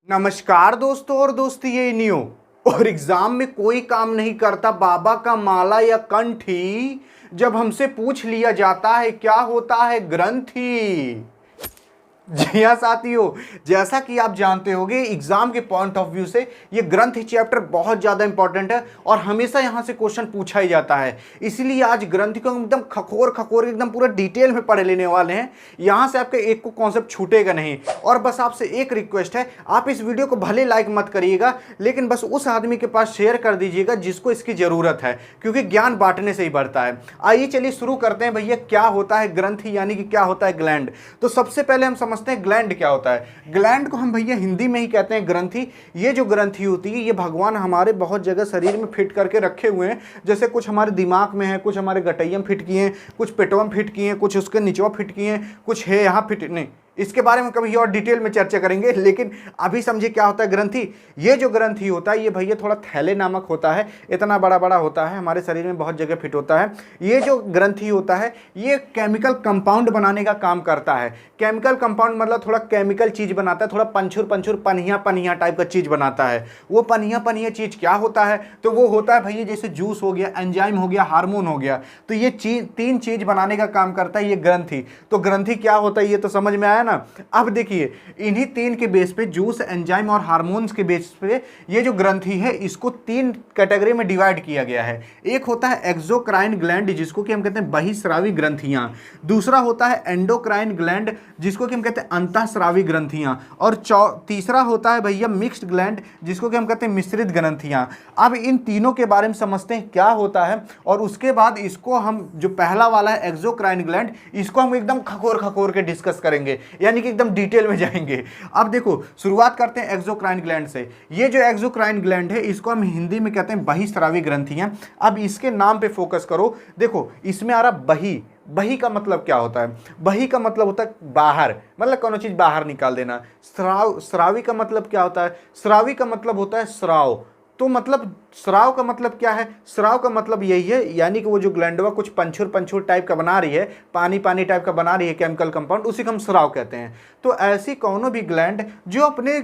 नमस्कार दोस्तों और दोस्ती, ये न्यू और एग्जाम में कोई काम नहीं करता बाबा का माला या कंठी। जब हमसे पूछ लिया जाता है क्या होता है ग्रंथि। जी हाँ साथियों, जैसा कि आप जानते होंगे एग्जाम के पॉइंट ऑफ व्यू से ये ग्रंथि चैप्टर बहुत ज़्यादा इंपॉर्टेंट है और हमेशा यहाँ से क्वेश्चन पूछा ही जाता है। इसीलिए आज ग्रंथि को एकदम खखोर खखोर एकदम पूरा डिटेल में पढ़ लेने वाले हैं। यहाँ से आपके एक को कॉन्सेप्ट छूटेगा नहीं। और बस आपसे एक रिक्वेस्ट है, आप इस वीडियो को भले लाइक मत करिएगा, लेकिन बस उस आदमी के पास शेयर कर दीजिएगा जिसको इसकी ज़रूरत है, क्योंकि ज्ञान बांटने से ही बढ़ता है। आइए चलिए शुरू करते हैं भैया, क्या होता है ग्रंथि यानी कि क्या होता है ग्लैंड। तो सबसे पहले हम समझते हैं ग्लैंड क्या होता है। ग्लैंड को हम भैया हिंदी में ही कहते हैं ग्रंथि। ये जो ग्रंथि होती है ये भगवान हमारे बहुत जगह शरीर में फिट करके रखे हुए हैं। जैसे कुछ हमारे दिमाग में है, कुछ हमारे गटैया में फिट किए हैं, कुछ पेटवा में फिट किए हैं, कुछ उसके नीचवा फिट किए हैं, कुछ है यहाँ फिट नहीं। इसके बारे में कभी और डिटेल में चर्चा करेंगे, लेकिन अभी समझिए क्या होता है ग्रंथि। ये जो ग्रंथि होता है ये भैया थोड़ा थैले नामक होता है, इतना बड़ा बड़ा होता है, हमारे शरीर में बहुत जगह फिट होता है। ये जो ग्रंथि होता है ये केमिकल कंपाउंड बनाने का काम करता है। केमिकल कंपाउंड मतलब थोड़ा केमिकल चीज बनाता है, थोड़ा पंछुर पंछुर पनिया पनिया टाइप का चीज बनाता है। वो पनिया पनिया चीज क्या होता है, तो वो होता है भैया जैसे जूस हो गया, एंजाइम हो गया, हार्मोन हो गया। तो ये तीन चीज बनाने का काम करता है ये ग्रंथि। तो ग्रंथि क्या होता है ये तो समझ में आया ना। अब देखिए इन्हीं तीन के बेस पे, जूस, एंजाइम और हार्मोन्स के बेस पे, ये जो ग्रंथि है इसको तीन कैटेगरी में डिवाइड किया गया है। एक होता है एक्सोक्राइन ग्लैंड जिसको कि हम कहते हैं बहिस्रावी ग्रंथियां। दूसरा होता है एंडोक्राइन ग्लैंड जिसको कि हम कहते हैं अंतःस्रावी ग्रंथियां। और तीसरा होता है भैया मिक्स्ड ग्लैंड जिसको कि हम कहते हैं मिश्रित ग्रंथियां। अब इन तीनों के बारे में समझते हैं क्या होता है, और उसके बाद इसको हम जो पहला वाला है एक्सोक्राइन ग्लैंड, इसको हम एकदम खखोर खखोर के डिस्कस करेंगे, यानी कि एकदम डिटेल में जाएंगे। अब देखो शुरुआत करते हैं एक्सोक्राइन ग्लैंड से। ये जो एक्सोक्राइन ग्लैंड है इसको हम हिंदी में कहते हैं बहिस्रावी ग्रंथियां। अब इसके नाम पे फोकस करो। देखो इसमें आ रहा बही। बही का मतलब क्या होता है? बही का मतलब होता है बाहर, मतलब कोनो चीज बाहर निकाल देना। स्रावी का मतलब क्या होता है? स्रावी का मतलब होता है स्राव। तो मतलब स्राव का मतलब क्या है? स्राव का मतलब यही है, यानी कि वो जो ग्लैंडवा कुछ पंछुर पंछुर टाइप का बना रही है, पानी पानी टाइप का बना रही है केमिकल कंपाउंड, उसी को हम स्राव कहते हैं। तो ऐसी कोनो भी ग्लैंड जो अपने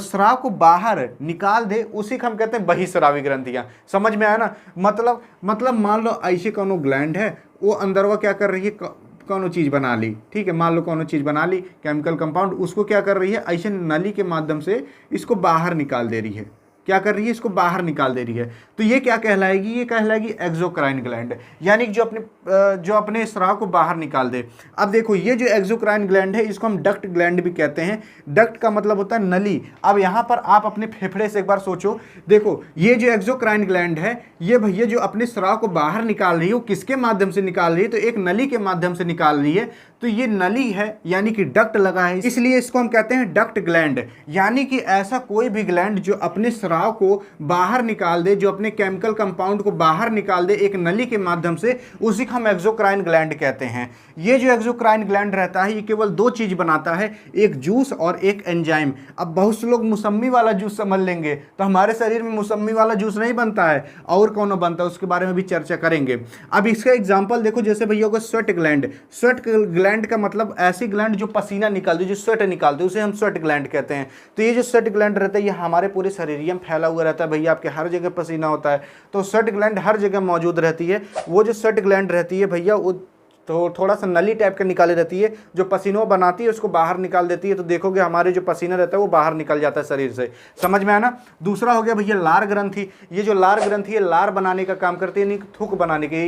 स्राव को बाहर निकाल दे उसी को हम कहते हैं बहिस्रावी ग्रंथियां। समझ में आया ना। मतलब मान लो ऐसी कोनो ग्लैंड है, वो अंदरवा क्या कर रही है, कोनो चीज़ बना ली, ठीक है, मान लो कोनो चीज़ बना ली केमिकल कंपाउंड, उसको क्या कर रही है, ऐसे नली के माध्यम से इसको बाहर निकाल दे रही है। क्या कर रही है? इसको बाहर निकाल दे रही है। तो ये क्या कहलाएगी? ये कहलाएगी एक्सोक्राइन ग्लैंड, यानी कि जो अपने स्राव को बाहर निकाल दे। अब देखो ये जो एक्सोक्राइन ग्लैंड है इसको हम डक्ट ग्लैंड भी कहते हैं। डक्ट का मतलब होता है नली। अब यहाँ पर आप अपने फेफड़े से एक बार सोचो, देखो ये जो एक्सोक्राइन ग्लैंड है ये भैया जो अपने स्राव को बाहर निकाल रही है वो किसके माध्यम से निकाल रही है? तो एक नली के माध्यम से निकाल रही है। तो ये नली है यानी कि डक्ट लगा है, इसलिए इसको हम कहते हैं डक्ट ग्लैंड। यानी कि ऐसा कोई भी ग्लैंड जो अपने स्राव को बाहर निकाल दे, जो अपने केमिकल कंपाउंड को बाहर निकाल दे एक नली के माध्यम से, उसी को हम एक्सोक्राइन ग्लैंड कहते हैं। ये जो एक्सोक्राइन ग्लैंड रहता है ये केवल दो चीज बनाता है, एक जूस और एक एंजाइम। अब बहुत से लोग मौसम्मी वाला जूस समझ लेंगे, तो हमारे शरीर में मौसम्मी वाला जूस नहीं बनता है, और कौन बनता है उसके बारे में भी चर्चा करेंगे। अब इसका एग्जाम्पल देखो, जैसे भैया होगा स्वेट ग्लैंड। स्वेट ग्लैंड का मतलब ऐसी ग्लैंड जो पसीना निकालती है, जो स्वेट निकालती है, उसे हम स्वेट ग्लैंड कहते हैं। तो ये जो स्वेट ग्लैंड रहता है ये हमारे पूरे शरीर में फैला हुआ रहता है भैया, आपके हर जगह पसीना होता है तो स्वेट ग्लैंड हर जगह मौजूद रहती है। वो जो स्वेट ग्लैंड रहती है भैया वो तो थोड़ा सा नली टाइप का निकाले रहती है, जो पसीनों बनाती है उसको बाहर निकाल देती है। तो देखोगे हमारे जो पसीना रहता है वो बाहर निकल जाता है शरीर से। समझ में आया ना। दूसरा हो गया भैया लार ग्रंथि। ये जो लार ग्रंथि है लार बनाने का काम करती है, यानी थूक बनाने के,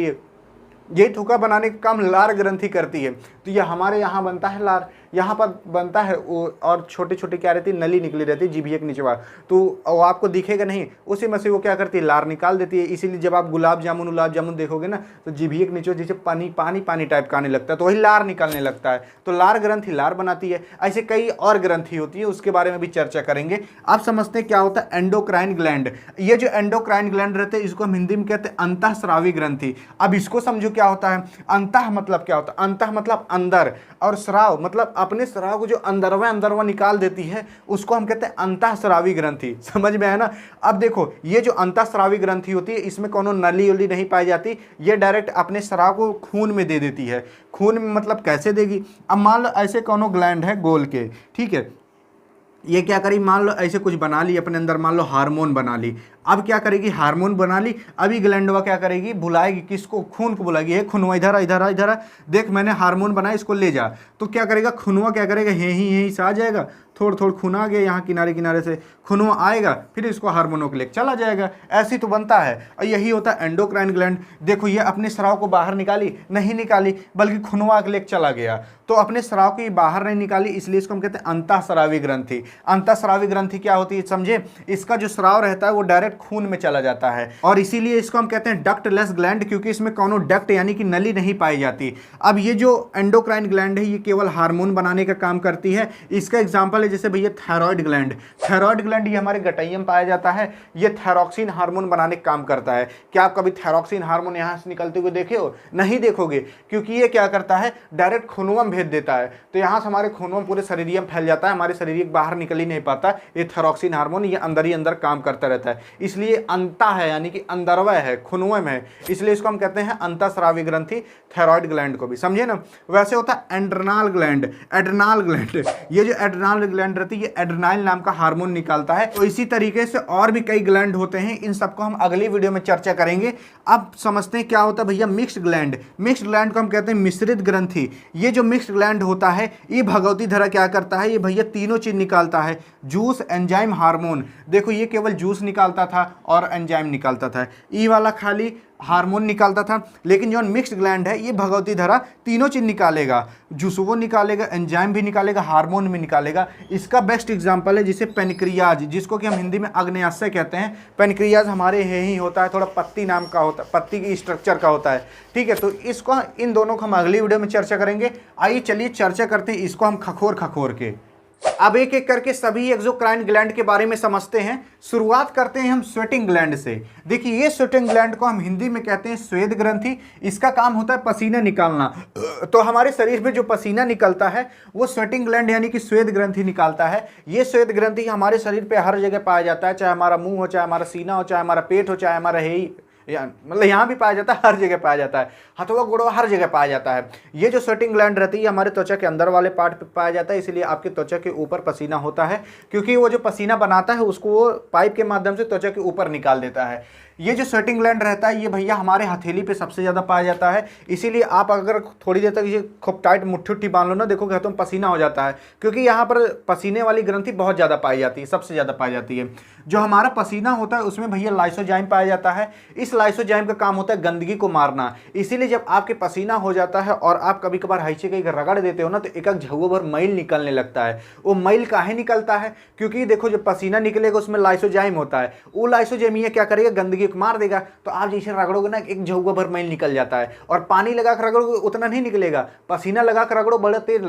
ये थूका बनाने का काम लार ग्रंथि करती है। तो ये हमारे यहाँ बनता है लार, यहाँ पर बनता है और छोटे छोटे क्या रहती है, नली निकली रहती है जीभ के नीचे। तो वो आपको दिखेगा नहीं, उसी में से वो क्या करती है, लार निकाल देती है। इसीलिए जब आप गुलाब जामुन देखोगे ना तो जीभ के नीचे जैसे पानी पानी पानी टाइप का आने लगता है, तो वही लार निकलने लगता है। तो लार ग्रंथि लार बनाती है। ऐसे कई और ग्रंथि होती है, उसके बारे में भी चर्चा करेंगे। आप समझते हैं क्या होता है एंडोक्राइन ग्लैंड। ये जो एंडोक्राइन ग्लैंड रहते हैं इसको हम हिंदी में कहते हैं अंतःस्रावी ग्रंथि। अब इसको समझो क्या होता है। अंतः मतलब क्या होता है? अंतः मतलब अंदर, और स्राव मतलब अपने स्राव को जो अंदरवा निकाल देती है उसको हम कहते हैं अंतःस्रावी ग्रंथि। समझ में है ना। अब देखो ये जो अंतःस्रावी ग्रंथि होती है इसमें कोनो नली उली नहीं पाई जाती, ये डायरेक्ट अपने स्राव को खून में दे देती है। खून में मतलब कैसे देगी? अब मान लो ऐसे कोनो ग्लैंड है गोल के, ठीक है, ये क्या करी, मान लो ऐसे कुछ बना ली अपने अंदर, मान लो हार्मोन बना ली। अब क्या करेगी, हार्मोन बना ली, अभी ग्लैंडवा क्या करेगी, बुलाएगी किसको, खून को बुलाएगी, हे खूनवा इधर इधर इधर, देख मैंने हार्मोन बनाया, इसको ले जा। तो क्या करेगा, खूनवा क्या करेगा, यहीं से आ जाएगा, थोड़ा थोड़ा खून आ गया यहाँ किनारे किनारे से, खूनवा आएगा, फिर इसको हार्मोनों के लिए चला जाएगा। ऐसी तो बनता है। और यही होता है एंडोक्राइन ग्लैंड। देखो ये अपने स्राव को बाहर निकाली, नहीं निकाली, बल्कि खूनवा के लिए चला गया, तो अपने स्राव की बाहर नहीं निकाली, इसलिए इसको हम कहते हैं अंतःस्रावी ग्रंथि। अंतःस्रावी ग्रंथि क्या होती है समझे, इसका जो स्राव रहता है वो डायरेक्ट खून में चला जाता है, और इसीलिए इसको हम कहते हैं डक्टलेस ग्लैंड, क्योंकि इसमें कोनो डक्ट यानी कि नली नहीं पाई जाती। अब ये जो एंडोक्राइन ग्लैंड है ये केवल हार्मोन बनाने का काम करती है। इसका एग्जांपल है जैसे भैया थायराइड ग्लैंड। थायराइड ग्लैंड ये हमारे गटैया में पाया जाता है, ये थायरॉक्सिन हार्मोन बनाने का काम करता है। क्या आप कभी थायरॉक्सिन हार्मोन यहाँ से निकलते हुए देखे हो, नहीं देखोगे, क्योंकि ये क्या करता है, डायरेक्ट खूनवा में भेज देता है, तो यहाँ से हमारे खूनवा में पूरे शरीर में फैल जाता है, हमारे शरीर बाहर निकल ही नहीं पाता। ये थायरॉक्सिन हार्मोन ये अंदर ही अंदर काम करता रहता है, इसलिए अंता है यानी कि अंदरवय है, खूनवे में है, इसलिए इसको हम कहते हैं अंतःस्रावी ग्रंथि, थायराइड ग्लैंड को भी, समझे ना। वैसे होता है एड्रेनल ग्लैंड। एड्रेनल ग्लैंड, ये जो एड्रेनल ग्लैंड रहती है ये एड्रेनाइल नाम का हार्मोन निकालता है। तो इसी तरीके से और भी कई ग्लैंड होते हैं, इन सबको हम अगली वीडियो में चर्चा करेंगे। अब समझते हैं क्या होता है भैया मिक्स्ड ग्लैंड। मिक्स्ड ग्लैंड को हम कहते हैं मिश्रित ग्रंथि। ये जो मिक्स्ड ग्लैंड होता है ये भगवती धरा क्या करता है, ये भैया तीनों चीज निकालता है, जूस, एंजाइम, हार्मोन। देखो ये केवल जूस निकालता था और एंजाइम निकालता था, ई वाला खाली हार्मोन निकालता था। लेकिन जो मिक्स्ड ग्लैंड है ये भगवती धरा तीनों चीज निकालेगा, जूस वो निकालेगा, एंजाइम भी निकालेगा, हार्मोन भी निकालेगा। इसका बेस्ट एग्जांपल है जिसे पेनक्रियाज, जिसको कि हम हिंदी में अग्न्याशय कहते हैं। पेनक्रियाज हमारे ही होता है, थोड़ा पत्ती नाम का होता है, पत्ती की स्ट्रक्चर का होता है, ठीक है। तो इसको, इन दोनों को हम अगली वीडियो में चर्चा करेंगे। आइए चलिए चर्चा करते हैं इसको हम खखोर खखोर के। अब एक एक करके सभी एक्सोक्राइन ग्लैंड के बारे में समझते हैं। शुरुआत करते हैं हम स्वेटिंग ग्लैंड से। देखिए ये स्वेटिंग ग्लैंड को हम हिंदी में कहते हैं स्वेद ग्रंथि। इसका काम होता है पसीना निकालना। तो हमारे शरीर में जो पसीना निकलता है वो स्वेटिंग ग्लैंड यानी कि स्वेद ग्रंथि निकालता है। ये स्वेद ग्रंथि हमारे शरीर पे हर जगह पाया जाता है, चाहे हमारा मुंह हो, चाहे हमारा सीना हो, चाहे हमारा पेट हो, चाहे हमारा मतलब यहाँ भी पाया जाता है, हर जगह पाया जाता है, हथवा गुड़वा हर जगह पाया जाता है। ये जो स्वेटिंग ग्लैंड रहती है हमारे त्वचा के अंदर वाले पार्ट पे पाया जाता है, इसलिए आपके त्वचा के ऊपर पसीना होता है, क्योंकि वो जो पसीना बनाता है उसको वो पाइप के माध्यम से त्वचा के ऊपर निकाल देता है। ये जो स्वेटिंग ग्लैंड रहता है ये भैया हमारे हथेली पे सबसे ज़्यादा पाया जाता है, इसीलिए आप अगर थोड़ी देर तक ये खूब टाइट मुट्ठी उट्ठी बांध लो ना, देखोगे हाथों में पसीना हो जाता है, क्योंकि यहाँ पर पसीने वाली ग्रंथि बहुत ज़्यादा पाई जाती है, सबसे ज़्यादा पाई जाती है। जो हमारा पसीना होता है उसमें भैया लाइसोजाइम पाया जाता है। इस लाइसोजाइम का काम होता है गंदगी को मारना, इसीलिए जब आपके पसीना हो जाता है और आप कभी कभार हैचे कहीं रगड़ देते हो ना, तो एक झव्वों भर मैल निकलने लगता है। वो मैल काहे निकलता है, क्योंकि देखो जब पसीना निकलेगा उसमें लाइसोजाइम होता है, वो लाइसोजाइम ये क्या करेगा, गंदगी को मार देगा। तो आप जैसे रगड़ोगे ना एक झव्वा भर मैल निकल जाता है, और पानी लगा कर रगड़ोगे उतना नहीं निकलेगा, पसीना लगा कर रगड़ो बड़ा तेज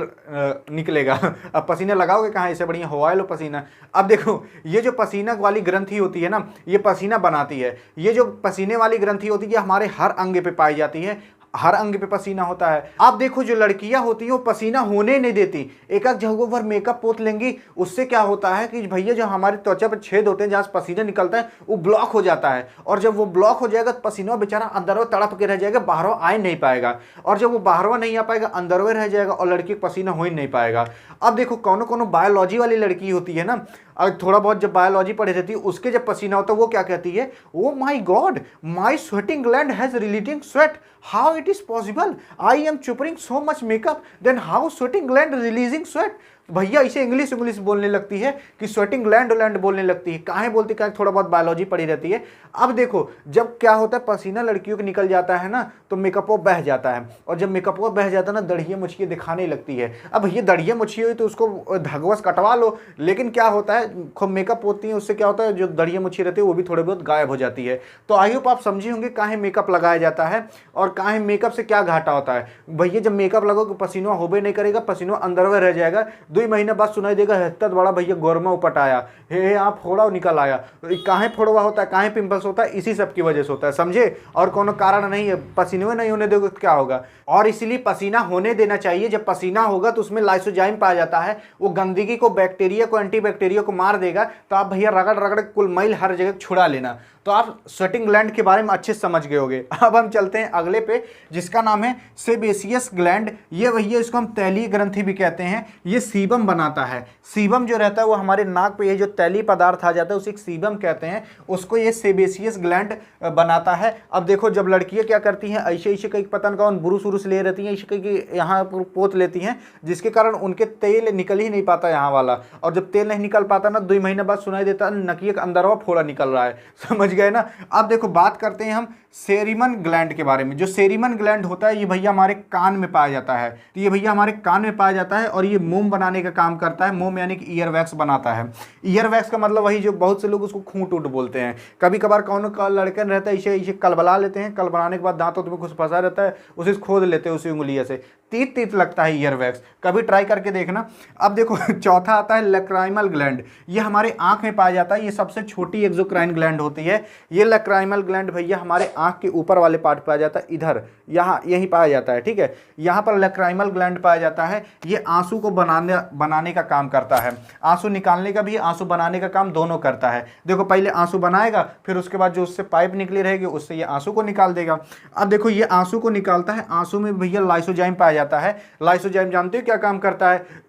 निकलेगा। अब पसीना लगाओगे कहाँ, ऐसे बढ़िया हवा लो पसीना। अब देखो ये जो पसीना वाली ग्रंथि होती है ना, ये पसीना बनाती है। ये जो पसीने वाली ग्रंथि होती है हमारे हर अंग पे पाई जाती है, हर अंग पे पसीना होता है। आप देखो जो लड़कियां होती हैं वो पसीना होने नहीं देती, एक एक जगहों पर मेकअप पोत लेंगी, उससे क्या होता है कि भैया जो हमारी त्वचा पर छेद होते हैं जहाँ से पसीना निकलता है वो ब्लॉक हो जाता है, और जब वो ब्लॉक हो जाएगा तो पसीना बेचारा अंदर तड़प के रह जाएगा, बाहर आ नहीं पाएगा, और जब वो बाहर नहीं आ पाएगा अंदर रह जाएगा और लड़की का पसीना हो ही नहीं पाएगा। अब देखो कौन बायोलॉजी वाली लड़की होती है ना, और थोड़ा बहुत जब बायोलॉजी पढ़ी रहती है उसके जब पसीना होता है वो क्या कहती है, oh my God my sweating gland has releasing sweat, how it is possible, I am chupering so much makeup, then how sweating gland releasing sweat। भैया इसे इंग्लिश बोलने लगती है कि स्वेटिंग ग्लैंड बोलने लगती है। काहे बोलती है, थोड़ा बहुत बायोलॉजी पढ़ी रहती है। अब देखो जब क्या होता है पसीना लड़कियों को निकल जाता है ना तो मेकअप बह जाता है, और जब मेकअप बह जाता है ना दढ़िया मुछिए दिखाने लगती है। अब ये दढ़िया मुछिए हुई तो उसको धगवस कटवा लो, लेकिन क्या होता है खूब मेकअप होती है उससे क्या होता है जो दढ़िया मुछिए रहती है वो भी थोड़े बहुत गायब हो जाती है। तो आई होप आप समझे होंगे काहे मेकअप लगाया जाता है और काहे मेकअप से क्या घाटा होता है। भैया जब मेकअप लगोगे पसीना होबे नहीं करेगा, पसीना अंदर में रह जाएगा, 2 महीने बाद सुनाई देगा हेत्तर बड़ा भैया गोरमा उपटाया, हे आप फोड़ा निकल आया। तो काहे फोड़वा होता है, काहे पिंपल्स होता है, इसी सब की वजह से होता है, समझे, और कोनो कारण नहीं है। पसीने नहीं होने दोगे तो क्या होगा, और इसलिए पसीना होने देना चाहिए। जब पसीना होगा तो उसमें लाइसोजाइम पाया जाता है, वो गंदगी को, बैक्टीरिया को, एंटीबैक्टीरिया को मार देगा। तो आप भैया रगड़ रगड़ कुल मैल हर जगह छुड़ा लेना। तो आप स्वेटिंग ग्लैंड के बारे में अच्छे समझ गए होंगे। अब हम चलते हैं अगले पे जिसका नाम है सेबेसियस ग्लैंड। ये भैया इसको हम तैलीय ग्रंथि भी कहते हैं, ये सीबम बनाता है। सीबम जो रहता है वो हमारे नाक पे ये जो तैलीय पदार्थ आ जाता है उसे एक सीबम कहते हैं, उसको ये सेबेसियस ग्लैंड बनाता है। अब देखो जब लड़कियां क्या करती हैं, ऐसे ऐसे कई पतन का बुरुस उरुस ले रहती हैं, ऐसे कई यहाँ पोत लेती हैं, जिसके कारण उनके तेल निकल ही नहीं पाता यहाँ वाला, और जब तेल नहीं निकल पाता ना 2 महीने बाद सुनाई देता नकिए का अंदरवा फोड़ा निकल रहा है। समझ गए ना। अब देखो बात करते हैं हम सेरिमन ग्लैंड के बारे में। जो सेरिमन ग्लैंड होता है ये भैया हमारे कान में पाया जाता है, तो ये भैया हमारे कान में पाया जाता है और ये मोम बनाने का काम करता है। मोम यानी कि ईयर वैक्स बनाता है। ईयर वैक्स का मतलब वही जो बहुत से लोग उसको खूंट उट बोलते हैं। कभी कभार कौन का लड़कन रहता है इसे कलबला लेते हैं, कलबलाने के बाद दांतों में कुछ फंसा रहता है उसे खोद लेते हैं उसी उंगलियों से, तीत तीत लगता है ईयर वैक्स, कभी ट्राई करके देखना। अब देखो चौथा आता है लैक्राइमल ग्लैंड। ये हमारे आंख में पाया जाता है, ये सबसे छोटी एक्सोक्राइन ग्लैंड होती है। ये लैक्राइमल ग्लैंड भैया हमारे आंख के ऊपर वाले पार्ट पाया जाता है, इधर यहाँ यही पाया जाता है, ठीक है। यहाँ पर लैक्राइमल ग्लैंड पाया जाता है। ये आंसू को बनाने का काम करता है, आंसू निकालने का भी आंसू बनाने का काम दोनों करता है। देखो पहले आंसू बनाएगा, फिर उसके बाद जो उससे पाइप निकली रहेगी उससे ये आंसू को निकाल देगा। अब देखो ये आंसू को निकालता है, आंसू में भैया लाइसोजाइम पाया जाता है। लाइसोजाइम जानते हो क्या काम करता है?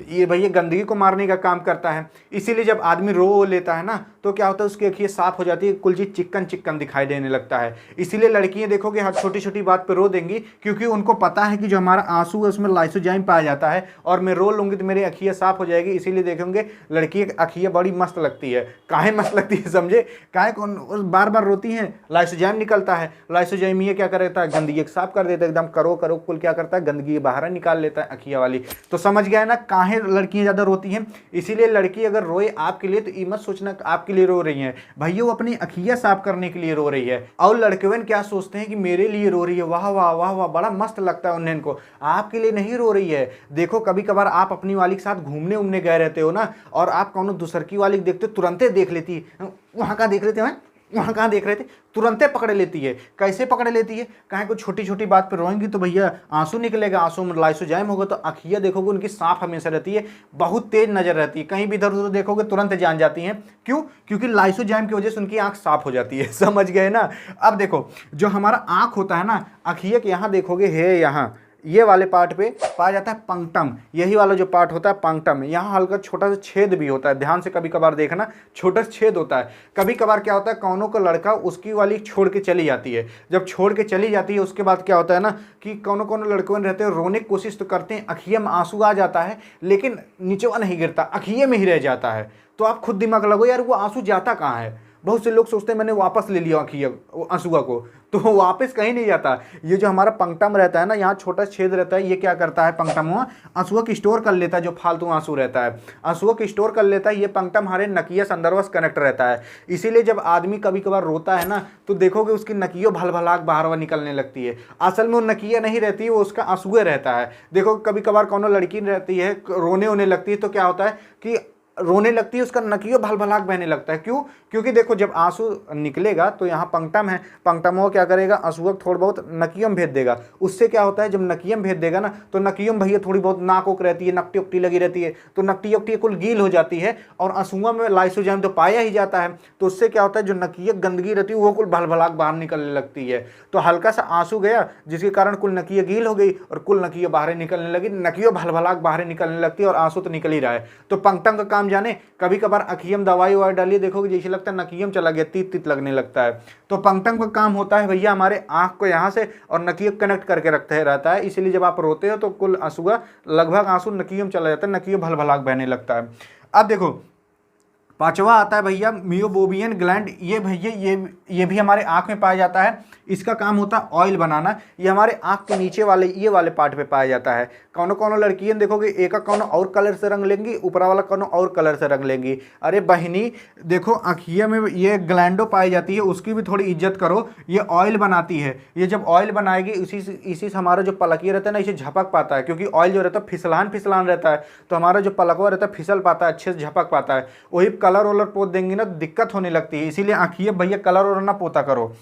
ये भैया गंदगी को मारने का काम करता है। इसीलिए जब आदमी रो लेता है ना तो क्या होता है उसकी आँखें साफ हो जाती है, कुल चीज चिकन चिकन दिखाई देने लगता है। इसीलिए लड़कियां देखोगे हर छोटी छोटी बात पे रो देंगी, क्योंकि उनको पता है कि जो हमारा आंसू है उसमें लाइसोजाइम पाया जाता है और मैं रो लूंगी तो मेरी आँखियाँ साफ हो जाएगी। इसीलिए देखेंगे लड़की की आँखियाँ बड़ी मस्त लगती है। काहे मस्त लगती है समझे? काहे कौन बार बार रोती हैं? लाइसोजाइम निकलता है। लाइसोजाइम ये क्या करता है? गंदगी साफ कर देता है, एकदम करो करो कुल क्या करता है गंदगी बाहर निकाल लेता है आँखियाँ वाली। तो समझ गया ना काहे लड़कियां ज्यादा रोती हैं। इसीलिए लड़की अगर रोए आपके लिए तो ये मत सोचना आपके लिए रो रही है, भैया वो अपनी अखियां साफ करने के लिए रो रही है। और लड़के क्या सोचते हैं कि मेरे लिए रो रही है, वाह वाह वाह वाह, बड़ा मस्त लगता है उन्हें को। आपके लिए नहीं रो रही है। देखो कभी कभार आप अपनी वाली के साथ घूमने उमने गए रहते हो ना, और आप कौन दूसर की वाली देखते हो तुरंत देख लेती है, वहां का देख लेते हैं, वहाँ कहाँ देख रहे थे, तुरंत पकड़ लेती है। कैसे पकड़ लेती है? कहीं को छोटी छोटी बात पे रोएंगी तो भैया आंसू निकलेगा, आंसू में लाइसोजाइम होगा तो आँखियाँ देखोगे उनकी साफ हमेशा रहती है, बहुत तेज नजर रहती है, कहीं भी इधर उधर देखोगे तुरंत जान जाती हैं। क्यों? क्योंकि लाइसोजाइम की वजह से उनकी आंख साफ हो जाती है। समझ गए ना। अब देखो जो हमारा आंख होता है ना, आँखिया के यहाँ देखोगे है, यहाँ ये वाले पार्ट पे पाया जाता है पंक्टम। यही वाला जो पार्ट होता है पंक्टम, यहाँ हल्का छोटा सा छेद भी होता है, ध्यान से कभी कभार देखना, छोटा सा छेद होता है। कभी कभार क्या होता है कौनों का लड़का उसकी वाली छोड़ के चली जाती है, जब छोड़ के चली जाती है उसके बाद क्या होता है ना कि कौनों कौनों लड़कों रहते हैं रोने की कोशिश तो करते हैं, आँखियों में आंसू आ जाता है लेकिन नीचेवा नहीं गिरता, आँखियों में ही रह जाता है। तो आप खुद दिमाग लगो यार वो आंसू जाता कहाँ है। बहुत से लोग सोचते हैं मैंने वापस ले लिया आंसुआ को, तो वापस कहीं नहीं जाता। ये जो हमारा पंक्टम रहता है ना, यहाँ छोटा छेद रहता है, ये क्या करता है पंक्टम आंसुआ की स्टोर कर लेता है, जो फालतू आंसू रहता है आंसुआ की स्टोर कर लेता है। ये पंक्टम हमारे नकिया संदर्भ से कनेक्ट रहता है। इसीलिए जब आदमी कभी कभार रोता है ना तो देखोगे उसकी नकियों भलभलाक बाहर निकलने लगती है, असल में वो नकिया नहीं रहती है, वो उसका आंसुआ रहता है। देखो कभी कभार कौन लड़की रहती है रोने होने लगती है तो क्या होता है कि रोने लगती है, उसका नकियों भलभलाक बहने लगता है। क्यों? क्योंकि देखो जब आंसू निकलेगा तो यहाँ पंक्टम है, पंक्टम वो क्या करेगा आंसुओं थोड़ा बहुत नकियों में भेज देगा। उससे क्या होता है जब नकियों में भेज देगा ना तो नकियों में भैया थोड़ी बहुत नाक ओक रहती है, नकटी उकटी लगी रहती है, तो नकटी उकटी कुल गील हो जाती है और आंसुओं में लाइसोजाइम तो पाया ही जाता है। तो उससे क्या होता है जो नकिया गंदगी रहती है वो कुल भलभलाक बाहर निकलने लगती है। तो हल्का सा आंसू गया जिसके कारण कुल नकिया गील हो गई और कुल नकिया बाहर निकलने लगी, नकियों भलभलाक बाहर निकलने लगती है और आंसू तो निकल ही रहा है। तो पंक्टम का काम जाने, कभी कभार अखियम दवाई ववाई डालिए देखोगे जैसे लगता है नकियम चला गया, तीत तीत लगने लगता है। तो पंक्टम का काम होता है भैया हमारे आंख को यहाँ से और नकियम कनेक्ट करके रखते रहता है। इसीलिए जब आप रोते हो तो कुल आंसुआ लगभग आंसू नकियम चला जाता है, नकियम भलभलाक बहने लगता है। अब देखो पांचवा आता है भैया मियोबोबियन ग्लैंड। ये भैया ये भी हमारे आंख में पाया जाता है। इसका काम होता है ऑयल बनाना। ये हमारे आंख के नीचे वाले ये वाले पार्ट पे पाया जाता है। कौनो कौनो लड़कियां देखोगे एक कौनो और कलर से रंग लेंगी, ऊपर वाला कौनो और कलर से रंग लेंगी। अरे बहनी देखो आँखिया में ये ग्लैंडो पाई जाती है, उसकी भी थोड़ी इज्जत करो। ये ऑयल बनाती है। ये जब ऑयल बनाएगी इसी से हमारा जो पलकिया रहता है ना इसे झपक पाता है, क्योंकि ऑयल जो रहता है फिसलान रहता है, तो हमारा जो पलकवा रहता है फिसल पाता है, अच्छे से झपक पाता है। वही कलर वलर पोत देंगे ना दिक्कत होने लगती है। इसीलिए आँखिए भैया कलर वलर ना पोता करो।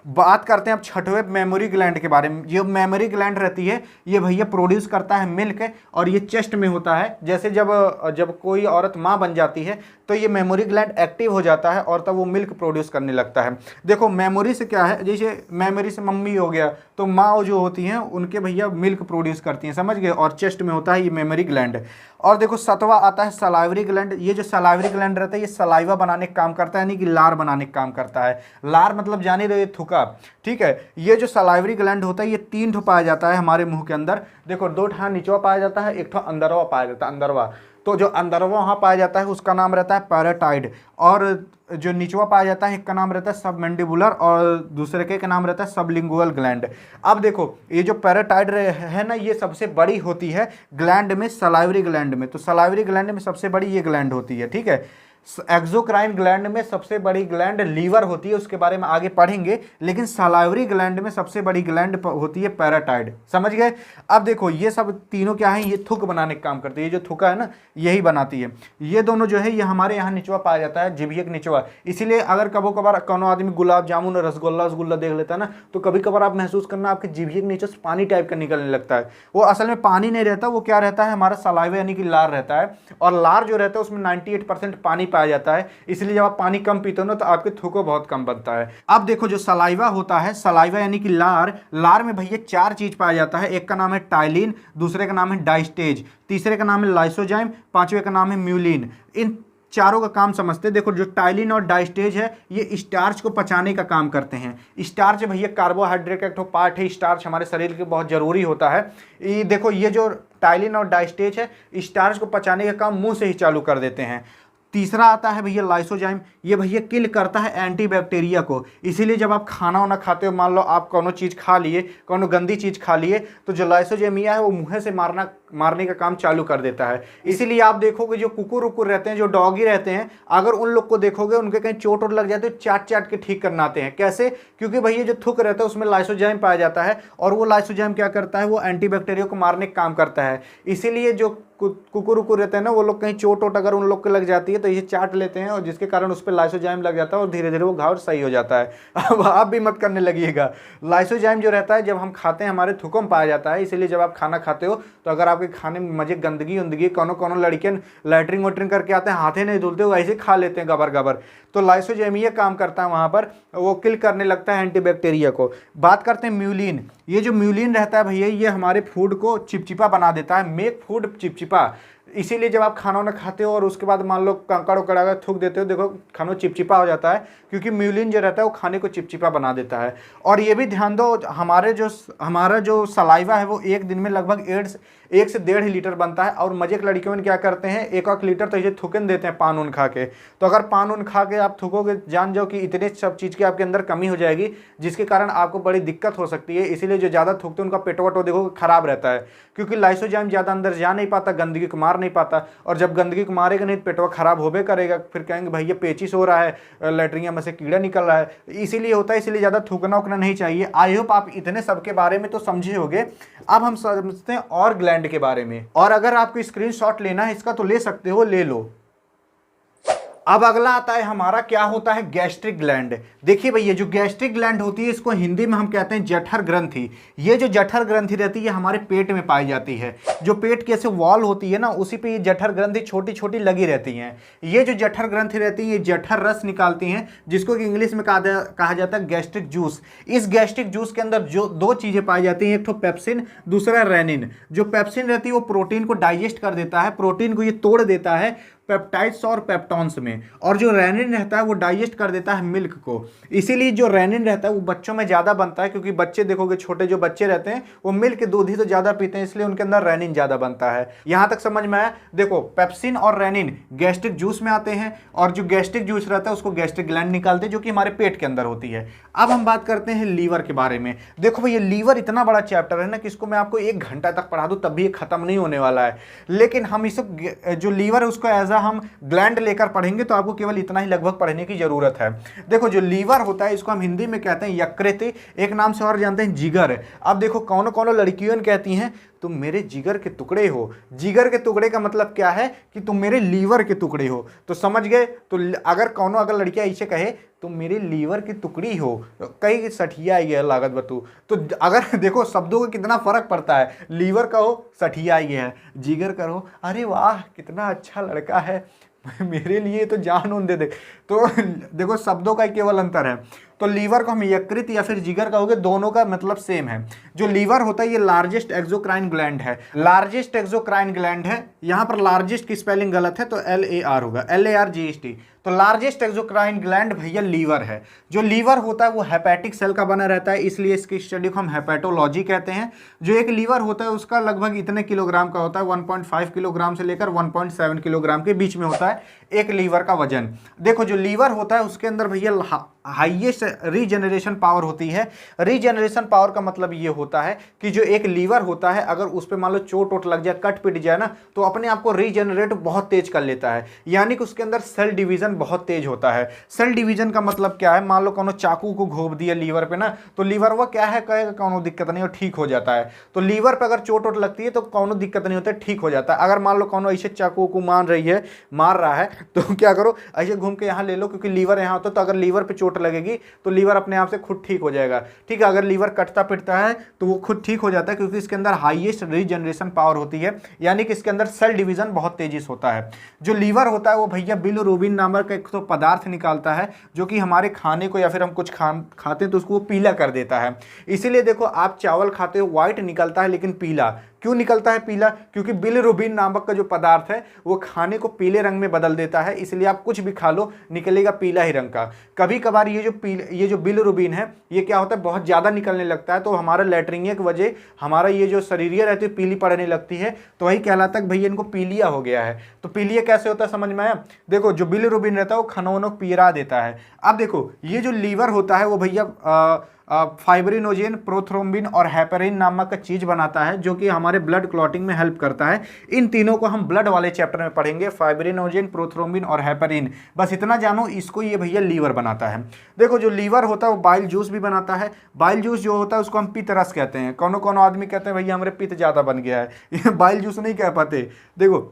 बात करते हैं अब छठवें मेमोरी ग्लैंड के बारे में। ये मेमोरी ग्लैंड रहती है ये भैया प्रोड्यूस करता है मिल्क, और ये चेस्ट में होता है। जैसे जब कोई औरत माँ बन जाती है तो ये मेमोरी ग्लैंड एक्टिव हो जाता है और तब वो मिल्क प्रोड्यूस करने लगता है। देखो मेमोरी से क्या है, जैसे मेमोरी से मम्मी हो गया, तो माँ जो होती हैं उनके भैया मिल्क प्रोड्यूस करती हैं, समझ गए, और चेस्ट में होता है ये मेमोरी ग्लैंड। और देखो सतवा आता है सलाइवरी ग्लैंड। ये जो सलाइवरी ग्लैंड रहता है ये सलाइवा बनाने का काम करता है, यानी कि लार बनाने का काम करता है। लार मतलब जाने रहे थुका, ठीक है। ये जो सलाइवरी ग्लैंड होता है ये 3 ठो पाया जाता है हमारे मुंह के अंदर। देखो 2 ठा निचवा पाया जाता है, 1 ठो अंदरवा पाया जाता है, अंदरवा। तो जो अंदरवा वहाँ पाया जाता है उसका नाम रहता है पैराटाइड, और जो निचवा पाया जाता है एक का नाम रहता है सबमेंडिबुलर और दूसरे के नाम रहता है सबलिंगुअल ग्लैंड। अब देखो ये जो पैराटाइड है ना, ये सबसे बड़ी होती है ग्लैंड में, सलाइवरी ग्लैंड में। तो सलाइवरी ग्लैंड में सबसे बड़ी ये ग्लैंड होती है, ठीक है। एक्सोक्राइन ग्लैंड में सबसे बड़ी ग्लैंड लीवर होती है, उसके बारे में आगे पढ़ेंगे। लेकिन सलाइवरी ग्लैंड में सबसे बड़ी ग्लैंड होती है पैराटाइड, समझ गए। अब देखो ये सब तीनों क्या है, ये थुक बनाने का काम करते हैं। ये जो थुका है ना यही बनाती है। ये दोनों जो है ये हमारे यहाँ निचवा पाया जाता है, जिभ्ये के निचवा। इसीलिए अगर कभी कभार कोनो आदमी गुलाब जामुन और रसगुल्ला देख लेता है ना, तो कभी कभार आप महसूस करना आपके जिभ्ये के नीचे से पानी टाइप का निकलने लगता है। वो असल में पानी नहीं रहता, वो क्या रहता है, हमारा सलाइवा यानी कि लार रहता है। और लार जो रहता है उसमें 98% पानी पाया जाता है, इसलिए जब आप पानी कम पीते हो ना तो आपके थूको बहुत कम बनता है। अब देखो जो सलाइवा होता है, सलाइवा यानी कि लार, लार में भैया 4 चीज पाया जाता है। एक का नाम है टाइलिन, दूसरे का नाम है डाइस्टेज, तीसरे का नाम है लाइसोजाइम, पांचवे का नाम है म्यूलिन। इन चारों का काम समझते हैं। देखो जो टाइलिन और डाइस्टेज है ये स्टार्च को पचाने का काम करते हैं। स्टार्च भैया कार्बोहाइड्रेट का एक पार्ट है, स्टार्च हमारे शरीर के बहुत जरूरी होता है। ये देखो ये जो टाइलिन और डाइस्टेज है स्टार्च को पचाने का काम मुंह से ही चालू कर देते हैं। तीसरा आता है भैया लाइसोजाइम, ये भैया किल करता है एंटीबैक्टीरिया को। इसीलिए जब आप खाना वाना खाते हो, मान लो आप कोनो चीज़ खा लिए, कोनो गंदी चीज़ खा लिए, तो जो लाइसोजाइमिया है वो मुंह से मारने का काम चालू कर देता है। इसीलिए आप देखोगे जो कुकुर उकुर रहते हैं, जो डॉगी रहते हैं, अगर उन लोग को देखोगे उनके कहीं चोट वोट लग जाते तो चाट चाट के ठीक करना आते हैं। कैसे? क्योंकि भैया जो थूक रहता है उसमें लाइसोजाइम पाया जाता है, और वो लाइसोजाइम क्या करता है, वो एंटीबैक्टीरिया को मारने का काम करता है। इसीलिए जो कुकुर उकुर रहते हैं ना, वो लोग कहीं चोट वोट अगर उन लोग को लग जाती है तो ये चाट लेते हैं, और जिसके कारण उस पर लाइसोजाइम लग जाता है और धीरे धीरे वो घाव सही हो जाता है। अब आप भी मत करने लगिएगा। लाइसोजाइम जो रहता है जब हम खाते हैं हमारे थूकों में पाया जाता है। इसीलिए जब आप खाना खाते हो तो अगर आपके खाने में मजे गंदगी उंदगी, कोनो लड़कियां लैटरिन वोटरिंग करके आते हैं, हाथे नहीं धुलते, वो ऐसे खा लेते हैं गबर गबर, तो लाइसोजाइम ये काम करता है वहाँ पर, वो किल करने लगता है एंटीबैक्टीरिया को। बात करते हैं म्यूलिन। ये जो म्यूलिन रहता है भैया ये हमारे फूड को चिपचिपा बना देता है, मेक फूड चिपचिपा। इसीलिए जब आप खाना वाना खाते हो और उसके बाद मान लो कंकड़ उकड़ अगर थूक देते हो, देखो खाना चिपचिपा हो जाता है, क्योंकि म्यूलिन जो रहता है वो खाने को चिपचिपा बना देता है। और ये भी ध्यान दो, हमारा जो सलाइवा है वो एक दिन में लगभग 1 से 1.5 लीटर बनता है। और मजे की लड़कियों में क्या करते हैं, 1 लीटर तो ये थूकन देते हैं पान उन खा के। तो अगर पान उन खा के आप थूकोगे, जान जाओ कि इतने सब चीज़ की आपके अंदर कमी हो जाएगी, जिसके कारण आपको बड़ी दिक्कत हो सकती है। इसीलिए जो ज़्यादा थूकते हैं उनका पेट वटो देखो खराब रहता है, क्योंकि लाइसोजाइम ज़्यादा अंदर जा नहीं पाता, गंदगी को मार नहीं पाता, और जब गंदगी को मारेगा नहीं तो पेटवा खराब होबे करेगा। फिर कहेंगे भैया पेचिस हो रहा है, लैट्रिन में से कीड़ा निकल रहा है, इसीलिए होता है। इसीलिए ज़्यादा थूकना उकना नहीं चाहिए। आई होप आप इतने सब के बारे में तो समझे होगे। अब हम समझते हैं और ग्लैंड के बारे में, और अगर आपको स्क्रीनशॉट लेना है इसका तो ले सकते हो, ले लो। अब अगला आता है हमारा, क्या होता है, गैस्ट्रिक ग्लैंड। देखिए भैया जो गैस्ट्रिक ग्लैंड होती है इसको हिंदी में हम कहते हैं जठर ग्रंथि। ये जो जठर ग्रंथि रहती है हमारे पेट में पाई जाती है। जो पेट की ऐसे वॉल होती है ना, उसी पे ये जठर ग्रंथि छोटी छोटी लगी रहती हैं। ये जो जठर ग्रंथि रहती है ये जठर रस निकालती हैं, जिसको कि इंग्लिश में कहा जाता है गैस्ट्रिक जूस। इस गैस्ट्रिक जूस के अंदर जो 2 चीजें पाई जाती हैं, एक तो पेप्सिन, दूसरा रेनिन। जो पेप्सिन रहती है वो प्रोटीन को डाइजेस्ट कर देता है, प्रोटीन को ये तोड़ देता है पेप्टाइड्स और पेप्टॉन्स में, और जो रेनिन रहता है वो डाइजेस्ट कर देता है मिल्क को। इसीलिए जो रेनिन रहता है वो बच्चों में ज़्यादा बनता है, क्योंकि बच्चे देखोगे छोटे जो बच्चे रहते हैं वो मिल्क दूध ही तो ज़्यादा पीते हैं, इसलिए उनके अंदर रेनिन ज़्यादा बनता है। यहाँ तक समझ में आया? देखो पेप्सिन और रेनिन गैस्ट्रिक जूस में आते हैं, और जो गैस्ट्रिक जूस रहता है उसको गैस्ट्रिक ग्लैंड निकालते हैं, जो कि हमारे पेट के अंदर होती है। अब हम बात करते हैं लीवर के बारे में। देखो भैया लीवर इतना बड़ा चैप्टर है ना कि इसको मैं आपको 1 घंटा तक पढ़ा दूँ तब भी ये खत्म नहीं होने वाला है। लेकिन हम इस जो लीवर है उसको एज हम ग्लैंड लेकर पढ़ेंगे तो आपको केवल इतना ही लगभग पढ़ने की जरूरत है। देखो जो लीवर होता है इसको हम हिंदी में कहते हैं यकृत, एक नाम से और जानते हैं जिगर। अब देखो कौन कौन लड़कियों कहती हैं तुम मेरे जिगर के टुकड़े हो। जिगर के टुकड़े का मतलब क्या है कि तुम मेरे लीवर के टुकड़े हो, तो समझ गए। तो अगर लड़कियां ऐसे कहे तुम मेरे लीवर की टुकड़ी हो, कई सठिया आई है लागत बतू। तो अगर देखो शब्दों का कितना फर्क पड़ता है, लीवर कहो सठिया आई है, जिगर करो अरे वाह कितना अच्छा लड़का है, मेरे लिए तो जान उन दे दे। तो देखो शब्दों का केवल अंतर है। तो लीवर को हम यकृत या फिर जिगर कहोगे, दोनों का मतलब सेम है। जो लीवर होता है ये लार्जेस्ट एक्सोक्राइन ग्लैंड है, लार्जेस्ट एक्सोक्राइन ग्लैंड है। यहां पर लार्जेस्ट की स्पेलिंग गलत है, तो LAR होगा, LARGEST। तो लार्जेस्ट एक्सोक्राइन ग्लैंड भैया लीवर है। जो लीवर होता है वो हेपेटिक सेल का बना रहता है, इसलिए इसकी स्टडी को हम हेपेटोलॉजी कहते हैं। जो एक लीवर होता है उसका लगभग इतने किलोग्राम का होता है, 1.5 किलोग्राम से लेकर 1.7 किलोग्राम के बीच में होता है एक लीवर का वजन। देखो जो लीवर होता है उसके अंदर भैया हाईएस्ट रीजनरेशन पावर होती है। रीजनरेशन पावर का मतलब ये होता है कि जो एक लीवर होता है अगर उस पर मान लो चोट वोट लग जाए, कट पिट जाए ना, तो अपने आप को रीजनरेट बहुत तेज कर लेता है, यानी कि उसके अंदर सेल डिवीजन बहुत तेज होता है। सेल डिवीजन का मतलब क्या है, मान लो कोनो चाकू को घोप दिया लीवर पे ना, तो लीवर वो क्या है कहेगा कोनो दिक्कत नहीं, ठीक हो जाता है। तो लीवर पे अगर चोट वोट लगती है तो कोनो दिक्कत नहीं होता है, ठीक हो जाता है। अगर मान लो कोनो ऐसे चाकू को मार रहा है तो क्या करो, ऐसे घूम के यहाँ ले लो, क्योंकि लीवर यहाँ होता है, तो अगर लीवर पे चोट लगेगी तो लीवर अपने आप से खुद ठीक हो जाएगा। ठीक है, अगर लीवर कटता पिटता है तो वो खुद ठीक हो जाता है, क्योंकि इसके अंदर हाईएस्ट रीजनरेशन पावर होती है, यानी कि इसके अंदर सेल डिवीजन बहुत तेजी से होता है। जो लीवर होता है वो भैया बिलिरुबिन नामक का एक तो पदार्थ निकालता है, जो कि हमारे खाने को या फिर हम कुछ खाते हैं तो उसको वो पीला कर देता है। इसीलिए देखो आप चावल खाते हो व्हाइट निकलता है लेकिन पीला क्यों निकलता है, पीला? क्योंकि बिलिरुबिन नामक का जो पदार्थ है वो खाने को पीले रंग में बदल देता है, इसलिए आप कुछ भी खा लो निकलेगा पीला ही रंग का। कभी कभार ये जो बिलिरुबिन है ये क्या होता है, बहुत ज़्यादा निकलने लगता है, तो हमारा लैट्रिनिया की वजह हमारा ये जो शरीरिया रहती है पीली पड़ने लगती है, तो वही कहलाता है भैया इनको पीलिया हो गया है। तो पीलिया कैसे होता है समझ में आया? देखो जो बिलिरुबिन रहता है वो खनौनों को पीरा देता है। अब देखो ये जो लीवर होता है वो भैया फाइब्रिनोजेन, प्रोथ्रोम्बिन और हेपेरिन नामक का चीज बनाता है, जो कि हमारे ब्लड क्लॉटिंग में हेल्प करता है। इन तीनों को हम ब्लड वाले चैप्टर में पढ़ेंगे, फाइब्रिनोजेन, प्रोथ्रोम्बिन और हेपेरिन। बस इतना जानो, इसको ये भैया लीवर बनाता है। देखो जो लीवर होता है वो बाइल जूस भी बनाता है। बाइल जूस जो होता है उसको हम पित्त रस कहते हैं। कौन आदमी कहते हैं भैया हमारे पित्त ज्यादा बन गया है, ये बाइल जूस नहीं कह पाते। देखो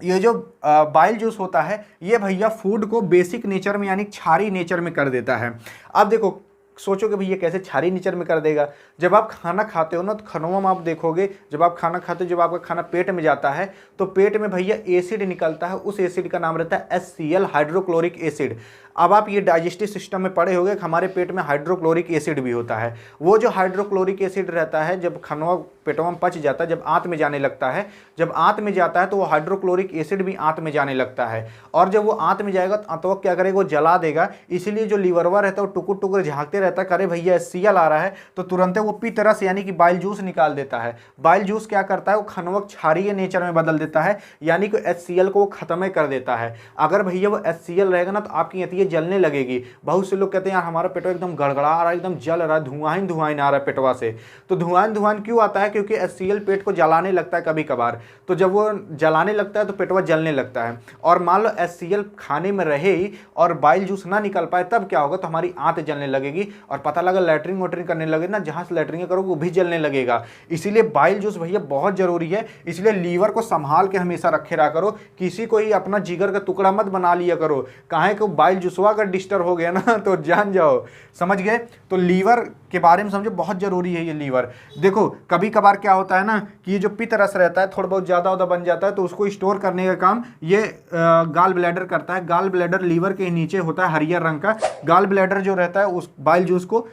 ये जो बाइल जूस होता है ये भैया फूड को बेसिक नेचर में यानी क्षारीय नेचर में कर देता है। अब देखो सोचो कि भैया कैसे क्षारीय नेचर में कर देगा। जब आप खाना खाते हो ना तो खानों में आप देखोगे, जब आप खाना खाते हो, जब आपका खाना पेट में जाता है तो पेट में भैया एसिड निकलता है, उस एसिड का नाम रहता है HCl, हाइड्रोक्लोरिक एसिड। अब आप ये डाइजेस्टिव सिस्टम में पढ़े होंगे हमारे पेट में हाइड्रोक्लोरिक एसिड भी होता है। वो जो हाइड्रोक्लोरिक एसिड रहता है जब खानवा पेटवा में पच जाता है, जब आंत में जाने लगता है, जब आंत में जाता है तो वो हाइड्रोक्लोरिक एसिड भी आंत में जाने लगता है, और जब वो आंत में जाएगा तो आंतवा क्या करेगा, वो जला देगा। इसीलिए जो लीवरवा रहता है वो टुकुर टुकुर झाँकते रहता है, करे भैया HCl आ रहा है, तो तुरंत वो पित्त रस यानी कि बाइल जूस निकाल देता है। बाइल जूस क्या करता है, वो खनवक क्षारीय नेचर में बदल देता है, यानी कि HCl को वो खत्म कर देता है। अगर भैया वो HCl रहेगा ना तो आपकी ये जलने लगेगी। बहुत से लोग कहते हैं यार हमारा पेटवा एकदम गड़गड़ा आ रहा है, एकदम जल रहा है, धुआं ही आ रहा है पेटवा से। तो धुआं क्यों आता है? क्योंकि HCl पेट को जलाने लगता है कभी कभार, तो जब वो जलाने लगता है तो पेटवा जलने लगता है। और मान लो HCl खाने में रहे ही और बाइल जूस ना निकल पाए, तब क्या होगा, तो हमारी आंत जलने लगेगी, और पता लगा लैट्रिन वोट्रिन करने लगे ना, जहां से लैट्रिन करोगे वो भी जलने लगेगा। इसीलिए बाइल जूस भैया बहुत जरूरी है। इसलिए लीवर को संभाल के हमेशा रखे रहा करो, किसी को ही अपना जिगर का टुकड़ा मत बना लिया करो। काहे को बाइल जूसवा अगर डिस्टर्ब हो गया ना तो जान जाओ, समझ गए? तो लीवर के बारे में समझो, बहुत जरूरी है ये लीवर। देखो कभी कभार क्या होता है ना कि ये जो पित्त रस रहता है थोड़ा बहुत ज्यादा बन जाता है, तो उसको स्टोर करने का काम ये गाल ब्लैडर करता है। गाल ब्लैडर लीवर के नीचे होता है, हरियर रंग का। गाल ब्लैडर जो रहता है उस बाइल जूस को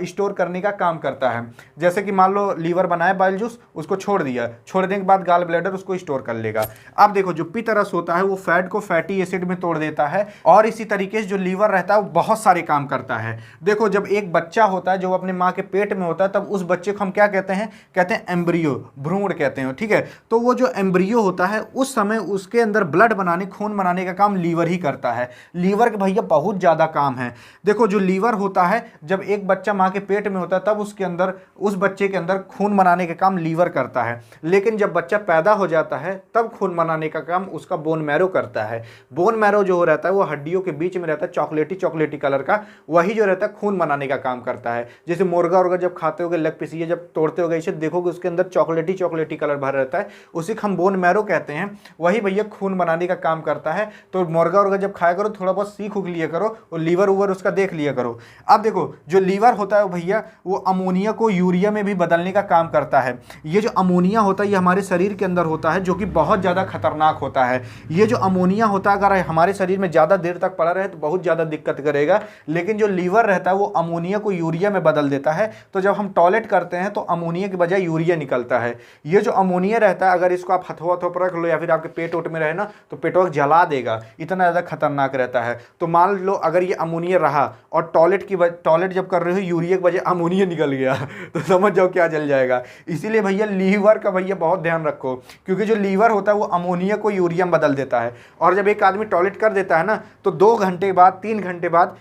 स्टोर करने का काम करता है। जैसे कि मान लो लीवर बनाया बाइल जूस, उसको छोड़ दिया, छोड़ने के बाद गाल ब्लैडर उसको स्टोर कर लेगा। अब देखो जो पित्त रस होता है वो फैट को फैटी एसिड में तोड़ देता है, और इसी तरीके से जो लीवर रहता है वो बहुत सारे काम करता है। देखो जब एक बच्चा होता है जो अपने माँ के पेट में होता है, तब उस बच्चे को हम क्या कहते हैं? कहते हैं एम्ब्रियो, भ्रूण कहते हैं, ठीक है। तो वो जो एम्ब्रियो होता है उस समय उसके अंदर ब्लड बनाने, खून बनाने का काम लीवर ही करता है। लीवर के भैया बहुत ज्यादा काम है। देखो जो लीवर होता है जब एक बच्चा माँ के पेट में होता है तब उसके अंदर, उस बच्चे के अंदर खून बनाने का काम लीवर करता है। लेकिन जब बच्चा पैदा हो जाता है तब खून बनाने का काम उसका बोन मैरो करता है। बोन मैरो जो रहता है वो हड्डियों के बीच में रहता रहता है चॉकलेटी चॉकलेटी कलर का, वही जो रहता है खून बनाने का काम करता है। जैसे मुर्गा उर्गा जब खाते होगे, लेग पीस ये जब तोड़ते होगे इसे देखोगे उसके अंदर चॉकलेटी चॉकलेटी कलर भर रहता है, उसी को हम बोन मैरो कहते हैं, वही भैया खून बनाने का काम करता है। तो मुर्गा उर्गा जब खाया करो थोड़ा बहुत सीख उग लिया करो और लीवर उवर उसका देख लिया करो। अब देखो जो लीवर होता है भैया वो अमोनिया को यूरिया में भी बदलने का काम करता है। ये जो अमोनिया होता है ये हमारे शरीर के अंदर होता है, जो कि बहुत ज़्यादा खतरनाक होता है। ये जो अमोनिया होता है अगर हमारे शरीर में ज़्यादा देर तक पड़ा रहे तो बहुत ज़्यादा दिक्कत करेगा, लेकिन जो लीवर रहता है वो अमोनिया को यूरिया में बदल देता है। तो जब हम टॉयलेट करते हैं तो अमोनिया की बजाय यूरिया निकलता है। ये जो अमोनिया रहता है अगर इसको आप हथवा पर रख लो या फिर आपके पेट ओट में रहे ना तो पेटवा जला देगा, इतना ज़्यादा खतरनाक रहता है। तो मान लो अगर ये अमोनिया रहा और टॉयलेट जब कर रहे हो यूरिया की बजाय अमोनिया निकल गया तो समझ जाओ क्या जल जाएगा। इसीलिए भैया लीवर का भैया बहुत ध्यान रखो, क्योंकि जो लीवर होता है वो अमोनिया को यूरिया में बदल देता है। और जब एक आदमी टॉयलेट कर देता है ना तो 2 घंटे बाद 3 घंटे बाद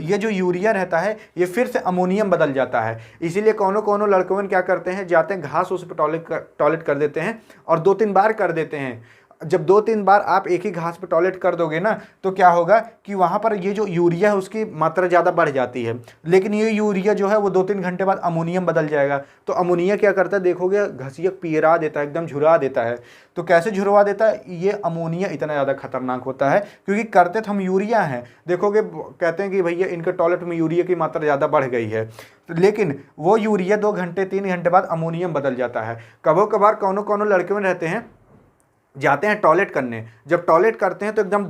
ये जो यूरिया रहता है ये फिर से अमोनियम बदल जाता है। इसीलिए कोनो लड़कों क्या करते हैं, जाते हैं घास उस पर टॉयलेट कर देते हैं और 2-3 बार कर देते हैं। जब 2-3 बार आप एक ही घास पे टॉयलेट कर दोगे ना तो क्या होगा कि वहाँ पर ये जो यूरिया है उसकी मात्रा ज़्यादा बढ़ जाती है, लेकिन ये यूरिया जो है वो 2-3 घंटे बाद अमोनियम बदल जाएगा। तो अमोनिया क्या करता है देखोगे घसीट पिघला देता है, एकदम झुरा देता है। तो कैसे झुरवा देता है, ये अमोनिया इतना ज़्यादा खतरनाक होता है क्योंकि करते तो हम यूरिया हैं। देखोगे कहते हैं कि भैया इनके टॉयलेट में यूरिया की मात्रा ज़्यादा बढ़ गई है, लेकिन वो यूरिया 2 घंटे 3 घंटे बाद अमोनियम बदल जाता है। कभो कभार कोनो लड़के में रहते हैं जाते हैं टॉयलेट करने, जब टॉयलेट करते हैं तो एकदम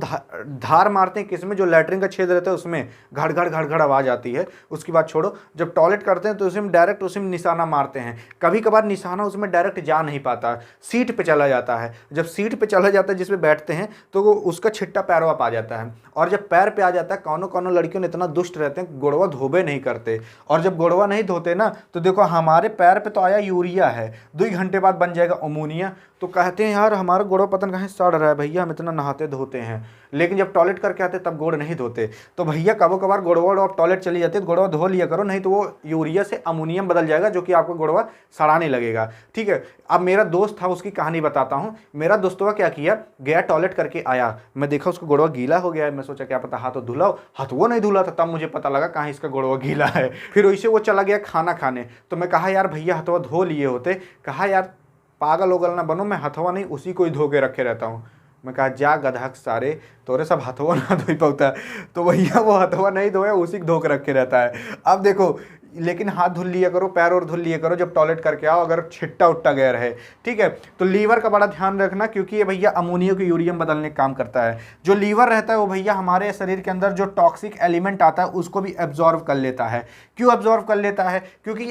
धार मारते हैं किसमें, जो लैट्रिन का छेद रहता है उसमें घड़ घड़ आवाज़ आती है। उसकी बात छोड़ो, जब टॉयलेट करते हैं तो उसमें डायरेक्ट उसमें निशाना मारते हैं। कभी कभार निशाना उसमें डायरेक्ट जा नहीं पाता, सीट पे चला जाता है। जब सीट पे चला जाता है जिसमें बैठते हैं तो वो उसका छिट्टा पैरवा पा जाता है। और जब पैर पे आ जाता है कोनो लड़कियों ने इतना दुष्ट रहते हैं गुड़वा धोबे नहीं करते, और जब गुड़वा नहीं धोते ना तो देखो हमारे पैर पे तो आया यूरिया है, 2 घंटे बाद बन जाएगा अमोनिया। तो कहते हैं यार हमारा गोड़ पतन कहीं सड़ रहा है, भैया हम इतना नहाते धोते हैं, लेकिन जब टॉयलेट करके आते तब गोड़ नहीं धोते। तो भैया कभो कभार गोड़वा आप टॉयलेट चली जाती है तो गोड़वा धो लिया करो, नहीं तो वो यूरिया से अमोनियम बदल जाएगा जो कि आपको गोड़वा सड़ाने लगेगा। ठीक है, अब मेरा दोस्त था उसकी कहानी बताता हूँ। मेरा दोस्तवा क्या किया, गया टॉयलेट करके आया, मैं देखा उसका गोड़वा गीला हो गया है। मैं सोचा क्या पता हाथ धुला हो, हाथ वो नहीं धुला था, तब मुझे पता लगा कहाँ इसका गोड़वा गीला है। फिर वैसे वो चला गया खाना खाने, तो मैं कहा यार भैया हथवा धो लिए होते। कहा यार पागल ओगल ना बनो, मैं हथवा नहीं उसी को ही धो के रखे रहता हूँ। मैं कहा जा गधक सारे तोरे सब हथवा ना धो पाता। तो भैया वो हथवा नहीं धोया, उसी को धो के रखे रहता है। अब देखो लेकिन हाथ धुल लिया करो, पैर और धुल लिया करो जब टॉयलेट करके आओ, अगर छिट्टा उट्टा गया रहे। ठीक है, तो लीवर का बड़ा ध्यान रखना क्योंकि ये भैया अमोनिया को यूरिया में बदलने का काम करता है। जो लीवर रहता है वो भैया हमारे शरीर के अंदर जो टॉक्सिक एलिमेंट आता है उसको भी एब्जॉर्व कर लेता है। क्यों एब्जॉर्व कर लेता है, क्योंकि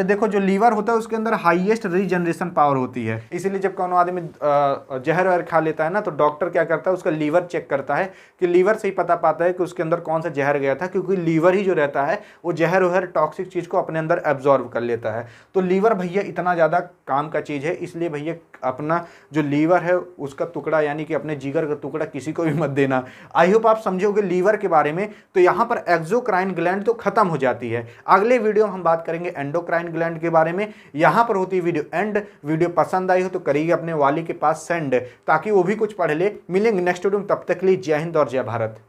देखो जो लीवर होता है उसके अंदर हाईएस्ट रीजनरेशन पावर होती है। इसीलिए जब कोनो आदमी जहर वहर खा लेता है ना तो डॉक्टर क्या करता है उसका लीवर चेक करता है कि लीवर से ही पता पाता है कि उसके अंदर कौन सा जहर गया था, क्योंकि लीवर ही जो रहता है वो जहर वहर टॉक्सिक चीज को अपने अंदर एब्जॉर्व कर लेता है। तो लीवर भैया इतना ज़्यादा काम का चीज़ है, इसलिए भैया अपना जो लीवर है उसका टुकड़ा यानी कि अपने जिगर का टुकड़ा किसी को भी मत देना। आई होप आप समझोगे लीवर के बारे में। तो यहाँ पर एक्सोक्राइन ग्लैंड तो खत्म हो जाती है। अगले वीडियो में हम बात करेंगे एंडोक्राइन ग्लैंड के बारे में। यहाँ पर होती वीडियो एंड। वीडियो पसंद आई हो तो करिए अपने वाली के पास सेंड, ताकि वो भी कुछ पढ़ ले। मिलेंगे नेक्स्ट वीडियो में, तब तक के लिए जय हिंद और जय भारत।